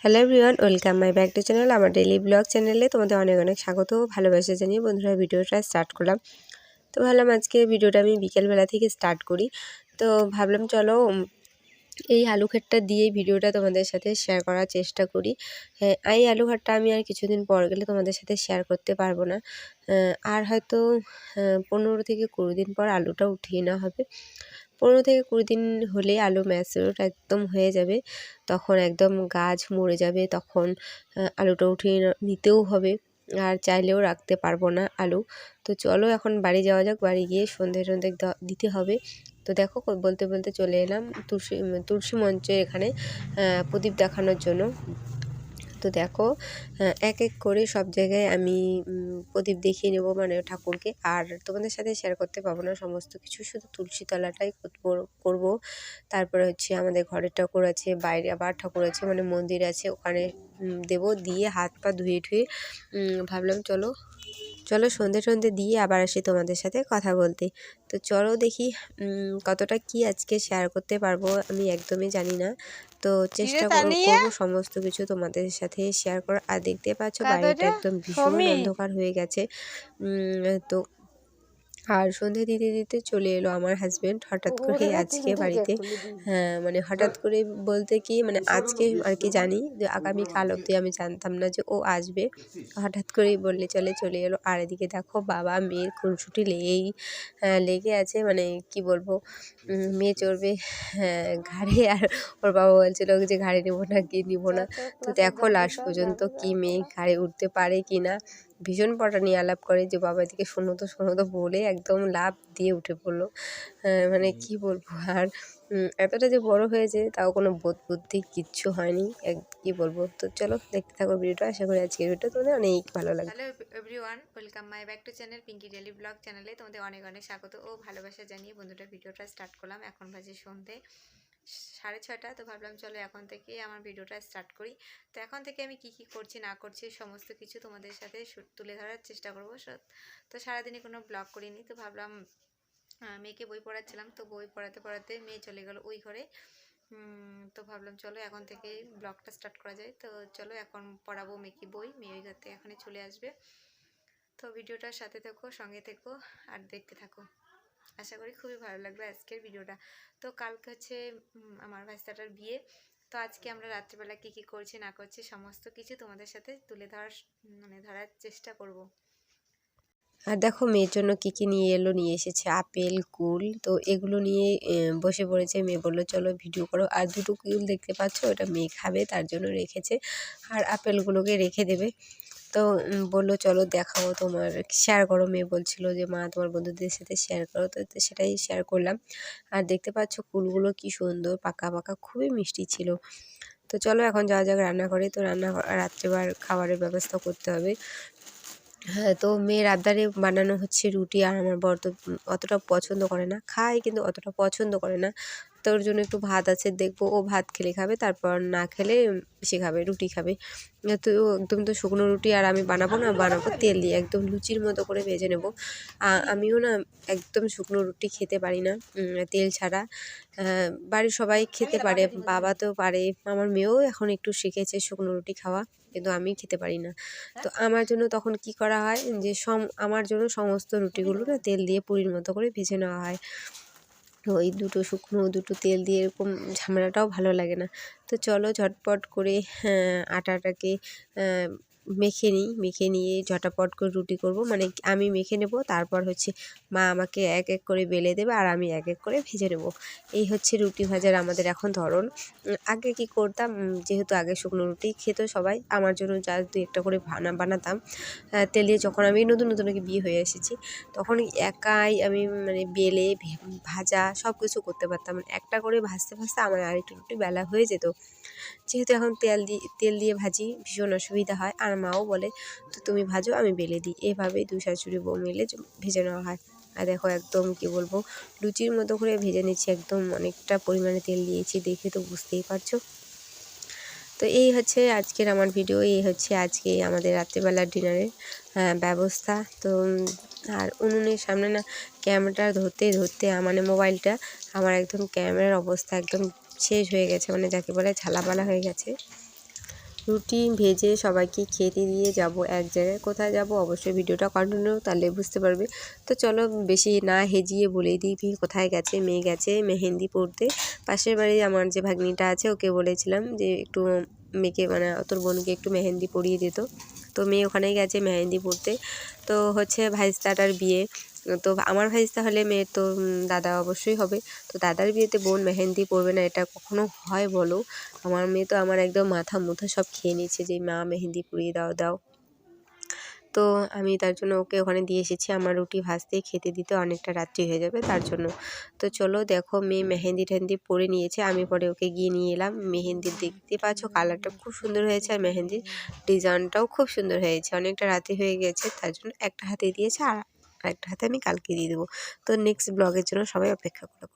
Hello everyone, welcome my back to channel. আমার daily blog চ্যানেলে তোমাদের অনেক অনেক স্বাগত ও ভালোবাসা জানিয়ে বন্ধুরা ভিডিওটা স্টার্ট করলাম। তো ভাবলাম আজকে ভিডিওটা আমি বিকেলবেলা থেকে স্টার্ট করি। তো ভাবলাম চলো এই আলু ঘাটটা দিয়ে ভিডিওটা তোমাদের সাথে শেয়ার করার চেষ্টা করি। হ্যাঁ, এই আলু ঘাটটা আমি আর কিছুদিন পর গেলে তোমাদের সাথে শেয়ার করতে পারবো না। আর হয়তো 15 থেকে 20 দিন পর আলুটা উঠিয়ে নেওয়া হবে। 15 থেকে 20 দিন হলে আলু ম্যাচিওর একদম হয়ে যাবে, তখন একদম গাছ মরে যাবে, তখন আলুটা উঠিয়ে নিতেও হবে, আর চাইলেও রাখতে পারবো না আলু। তো চলো এখন বাড়ি যাওয়া যাক, বাড়ি গিয়ে সন্ধে সন্ধে দিতে হবে। তো দেখো বলতে বলতে চলে এলাম তুলসী মঞ্চে এখানে প্রদীপ দেখানোর জন্য। তো দেখো এক এক করে সব জায়গায় আমি প্রদীপ দেখিয়ে নেব, মানে ঠাকুরকে। আর তোমাদের সাথে শেয়ার করতে পারবো না সমস্ত কিছু, শুধু তুলসী তলাটাই করবো। তারপরে হচ্ছে আমাদের ঘরের ঠাকুর আছে, বাইরে আবার ঠাকুর আছে, মানে মন্দির আছে, ওখানে দেব। দিয়ে হাত পা ধুয়ে ঠুয়ে ভাবলাম চলো সন্ধে সন্ধে দিয়ে আবার আসি তোমাদের সাথে কথা বলতে। তো চলো দেখি কতটা কি আজকে শেয়ার করতে পারবো আমি একদমই জানি না। তো চেষ্টা করবো সমস্ত কিছু তোমাদের সাথে শেয়ার করার। আর দেখতে পাচ্ছ বাইরেটা একদম ভীষণ অন্ধকার হয়ে গেছে। তো আর সন্ধে দিতে দিতে চলে এলো আমার হাজব্যান্ড হঠাৎ করে আজকে বাড়িতে। হ্যাঁ, মানে হঠাৎ করে বলতে কি, মানে আজকে আর কি জানি, যে আগামীকাল অবধি আমি জানতাম না যে ও আসবে। হঠাৎ করেই বললে চলে এলো। আর এদিকে দেখো বাবা মেয়ের খুনসুটি লেগে আছে, মানে কি বলবো, মেয়ে চড়বে ঘাড়ে, আর ওর বাবা বলছিল যে ঘাড়ে নেবো না, কি নিবো না। তো দেখো লাস্ট পর্যন্ত কি মেয়ে ঘাড়ে উঠতে পারে কি না। ভীষণ পটা নিয়ে আলাপ করে যে বাবা এদিকে শোনো তো বলে একদম লাফ দিয়ে উঠে পড়লো। মানে কি বলবো, আর এতটা যে বড় হয়েছে তাও কোনো বোধ বুদ্ধি কিচ্ছু হয়নি, কি বলবো। তো চলো দেখতে থাকো ভিডিওটা, আশা করি আজকের ভিডিওটা তোমাদের অনেক ভালো লাগবে। Hello everyone, welcome my back to channel Pinky daily blog চ্যানেলে তোমাদের অনেক অনেক স্বাগত ও ভালোবাসা জানিয়ে বন্ধুটা ভিডিওটা স্টার্ট করলাম। এখন বাজে সন্ধ্যে 6:30। তো ভাবলাম চলো এখন থেকে আমার ভিডিওটা স্টার্ট করি। তো এখন থেকে আমি কি করছি না করছি সমস্ত কিছু তোমাদের সাথে তুলে ধরার চেষ্টা করবো। তো সারাদিনে কোনো ব্লগ করিনি, তো ভাবলাম মেয়েকে বই পড়াচ্ছিলাম, তো বই পড়াতে পড়াতে মেয়ে চলে গেল ওই ঘরে। তো ভাবলাম চলো এখন থেকে ব্লগটা স্টার্ট করা যায়। তো চলো এখন পড়াবো মেয়েকে বই, মেয়ে ওই ঘর থেকে এখানে চলে আসবে। তো ভিডিওটার সাথে থেকো, সঙ্গে থেকো আর দেখতে থাকো, আশা করি খুবই ভালো লাগবে আজকের ভিডিওটা। তো কালকে হচ্ছে আমার ভাইস্তাটার বিয়ে। তো আজকে আমরা রাত্রিবেলা কী করছি না করছি সমস্ত কিছু তোমাদের সাথে তুলে ধরার চেষ্টা করব। আর দেখো মেয়ের জন্য কি নিয়ে এসেছে আপেল কুল। তো এগুলো নিয়ে বসে পড়েছে। মেয়ে বললো চলো ভিডিও করো। আর দুটো কুল দেখতে পাচ্ছ, ওটা মেয়ে খাবে তার জন্য রেখেছে, আর আপেলগুলোকে রেখে দেবে। তো বললো চলো দেখাও, তোমার শেয়ার করো। মেয়ে বলছিল যে মা তোমার বন্ধুদের সাথে শেয়ার করো, তো সেটাই শেয়ার করলাম। আর দেখতে পাচ্ছ কুলগুলো কি সুন্দর পাকা পাকা, খুবই মিষ্টি ছিল। তো চলো এখন যাওয়া যাক রান্না করে। তো রাত্রেবার খাবারের ব্যবস্থা করতে হবে। হ্যাঁ, তো মেয়ের আবদারে বানানো হচ্ছে রুটি। আর আমার বর তো অতটা পছন্দ করে না, খায় কিন্তু অতটা পছন্দ করে না। তো ওর জন্য একটু ভাত আছে, দেখবো ও ভাত খেলে খাবে, তারপর না খেলে সে খাবে রুটি খাবে। তো একদম তো শুকনো রুটি আর আমি বানাবো তেল দিয়ে একদম লুচির মতো করে ভেজে নেব। আমিও না একদম শুকনো রুটি খেতে পারি না তেল ছাড়া। বাড়ির সবাই খেতে পারে, বাবা তো পারে, আমার মেয়েও এখন একটু শিখেছে শুকনো রুটি খাওয়া, কিন্তু আমি খেতে পারি না। তো আমার জন্য তখন কি করা হয় যে আমার জন্য সমস্ত রুটিগুলো না তেল দিয়ে পুরির মতো করে ভেজে নেওয়া হয়। ওই দুটো শুকনো দুটো তেল দিয়ে এরকম ঝামেলাটাও ভালো লাগে না। তো চলো ঝটপট করে আটাটাকে মেখে নিয়ে ঝটাপট করে রুটি করব, মানে আমি মেখে নেব, তারপর হচ্ছে মা আমাকে এক এক করে বেলে দেবে আর আমি এক এক করে ভেজে নেব। এই হচ্ছে রুটি ভাজার আমাদের এখন ধরন। আগে কি করতাম, যেহেতু আগে শুকনো রুটি খেত সবাই, আমার জন্য যা দু একটা করে বানাতাম তেল দিয়ে। যখন আমি নতুন বিয়ে হয়ে এসেছি তখন একাই আমি মানে বেলে ভাজা সব কিছু করতে পারতাম। একটা করে ভাজতে ভাজতে আমার আরেকটু রুটি বেলা হয়ে যেত। যেহেতু এখন তেল দিয়ে ভাজি ভীষণ অসুবিধা হয়, আর মাও বলে তো তুমি ভাজো আমি বেলে দিই। এভাবেই দুই শাশুড়ি বউ মিলে ভেজে নেওয়া হয়। আর দেখো একদম কি বলবো, লুচির মতো করে ভেজে নিচ্ছি, একদম অনেকটা পরিমাণে তেল দিয়েছি, দেখে তো বুঝতেই পারছো। তো এই হচ্ছে আজকের আমার ভিডিও, এই হচ্ছে আজকে আমাদের রাত্রিবেলার ডিনারের ব্যবস্থা। তো আর উনুনের সামনে না ক্যামেরাটা ধরতে মানে মোবাইলটা আমার একদম ক্যামেরার অবস্থা একদম শেষ হয়ে গেছে, মানে যাকে বলে ঝালাপালা হয়ে গেছে। রুটি ভেজে সবাইকে খেতে দিয়ে যাব এক জায়গায়। কোথায় যাব অবশ্যই ভিডিওটা কন্টিনিউ তাহলে বুঝতে পারবে। তো চলো বেশি না হেজিয়ে বলেই দিই কোথায় গেছে। মেয়ে গেছে মেহেন্দি পরতে। পাশের বাড়ি আমার যে ভাগ্নিটা আছে ওকে বলেছিলাম যে একটু মেয়েকে মানে তোর বোনকে একটু মেহেন্দি পরিয়ে দিত। তো মেয়ে ওখানেই গেছে মেহেন্দি পরতে। তো হচ্ছে ভাইস্তাটার বিয়ে, তো আমার ভাইস্তা হলে মেয়ের তো দাদা অবশ্যই হবে। তো দাদার বিয়েতে বোন মেহেন্দি পরবে না এটা কখনো হয় বলো? আমার মেয়ে তো আমার একদম মাথা মুথা সব খেয়ে নিচ্ছে যে মা মেহেন্দি পরিয়ে দাও দাও। তো আমি তার জন্য ওকে ওখানে দিয়ে এসেছি। আমার রুটি ভাজতে খেতে দিতে অনেকটা রাত্রি হয়ে যাবে তার জন্য। তো চলো দেখো মেয়ে মেহেন্দি টেহেন্দি পরে নিয়েছে, আমি পরে ওকে গিয়ে নিয়ে এলাম। মেহেন্দি দেখতে পাচ্ছ কালারটা খুব সুন্দর হয়েছে আর মেহেন্দির ডিজাইনটাও খুব সুন্দর হয়েছে। অনেকটা রাত্রি হয়ে গেছে তার জন্য একটা হাতে দিয়েছে আর আরেকটা হাতে আমি কালকে দিয়ে দেবো। তো নেক্সট ব্লগের জন্য সবাই অপেক্ষা করো।